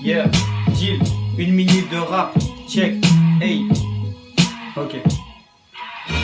Yeah, deal, 1 minute de rap, check, hey, ok.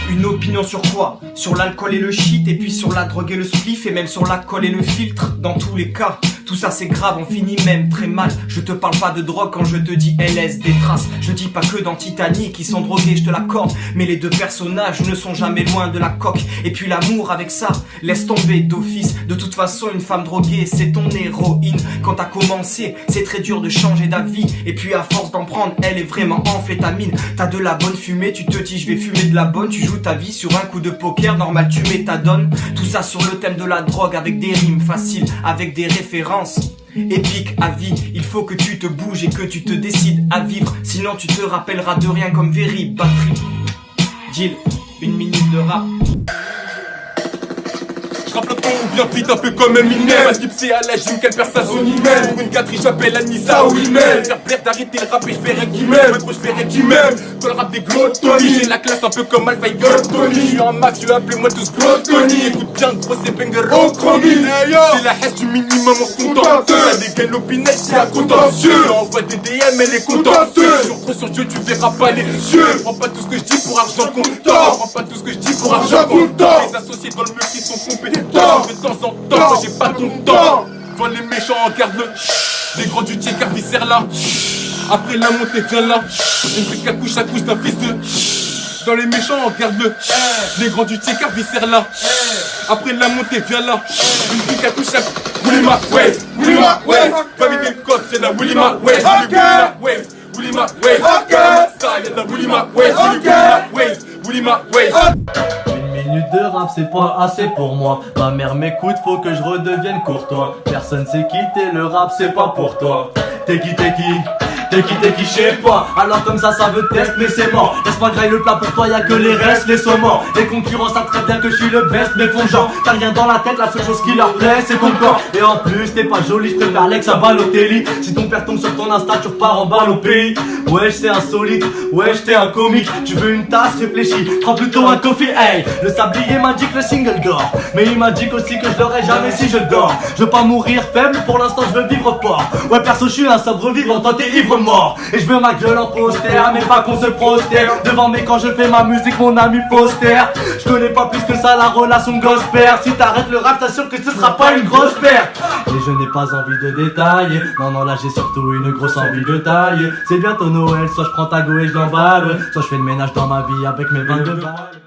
Une opinion sur quoi? Sur l'alcool et le shit, et puis sur la drogue et le spliff, et même sur la colle et le filtre. Dans tous les cas, tout ça c'est grave, on finit même très mal. Je te parle pas de drogue quand je te dis LS des traces. Je dis pas que dans Titanic ils sont drogués, je te l'accorde. Mais les deux personnages ne sont jamais loin de la coque. Et puis l'amour avec ça, laisse tomber d'office. De toute façon une femme droguée c'est ton héroïne. Quand t'as commencé, c'est très dur de changer d'avis. Et puis à force d'en prendre, elle est vraiment amphétamine. T'as de la bonne fumée, tu te dis je vais fumer de la bonne. Tu joues ta vie sur un coup de poker, normal tu métadonnes. Tout ça sur le thème de la drogue avec des rimes faciles, avec des références épique à vie. Il faut que tu te bouges et que tu te décides à vivre. Sinon tu te rappelleras de rien comme Very Battery. Jill, 1 minute de rap. J'rappe le ton bien vite, un peu comme Eminem. Un skip c'est à la gym, quelle perd sa zone humaine. Pour une gâterie j'appelle Anissa ou Imen. Faire plaire d'arrêter le rap et j'verrai qui m'aime. Moi j'verrai qui m'aime. Dans le rap des glottonies, j'ai la classe un peu comme Alpha et Tony. J'suis un mafieux, appelez-moi tous Glottony. Écoute bien gros c'est banger au chromie. C'est la haine du minimum en contenteux. Ça dégaine l'opinel, c'est un contentieux. Envoie des DM, elle est contenteux. Sur Dieu tu verras pas les yeux. Prends pas tout ce que je dis pour argent comptant. Prends pas tout ce que je dis pour argent comptant. Les associés dans le mur qui sont compétents. De temps en temps, moi j'ai pas ton temps. Devant les méchants, regarde le les grands du checker viscère là. Après la montée, viens là. Une brique à couche d'un fils de. Dans les méchants, regarde le les grands du checker viscère là. Après la montée, viens là. Une brique à couche Willy ma wave, Willy ma wave. Va vider le coffre, c'est la Willy ma wave. Willy ma wave, ça y'a la Willy ma wave. Willy ma wave. 1 minute de rap c'est pas assez pour moi. Ma mère m'écoute, faut que je redevienne courtois. Personne sait quitter le rap, c'est pas pour toi. T'es qui, je sais pas. Alors comme ça veut test mais c'est mort. Laisse-moi grailler le plat pour toi, y'a que les restes, les saumons. Les concurrents savent très bien que je suis le best. Mais font genre, t'as rien dans la tête, la seule chose qui leur plaît c'est ton corps. Et en plus t'es pas joli, je préfère l'ex à Balotelli. Si ton père tombe sur ton Insta, tu repars en balle au pays. Wesh c'est insolite, wesh t'es un comique. Tu veux une tasse, réfléchis, prends plutôt un coffee. Hey, le sablier m'a dit que le single dort. Mais il m'a dit aussi que je l'aurais jamais si je dors. Je veux pas mourir faible, pour l'instant je veux vivre fort. Ouais perso je suis un sobre vivant, toi t'es ivre mort. Et je veux ma gueule en poster, mais pas qu'on se prostère devant, mais quand je fais ma musique mon ami poster. Je connais pas plus que ça la relation gospel. Si t'arrêtes le rap t'assure que ce sera pas une grosse perte. Et je n'ai pas envie de détailler. Non là j'ai surtout une grosse envie de taille. C'est bientôt Noël, soit je prends ta go et je l'emballe, soit je fais le ménage dans ma vie avec mes 22 balles.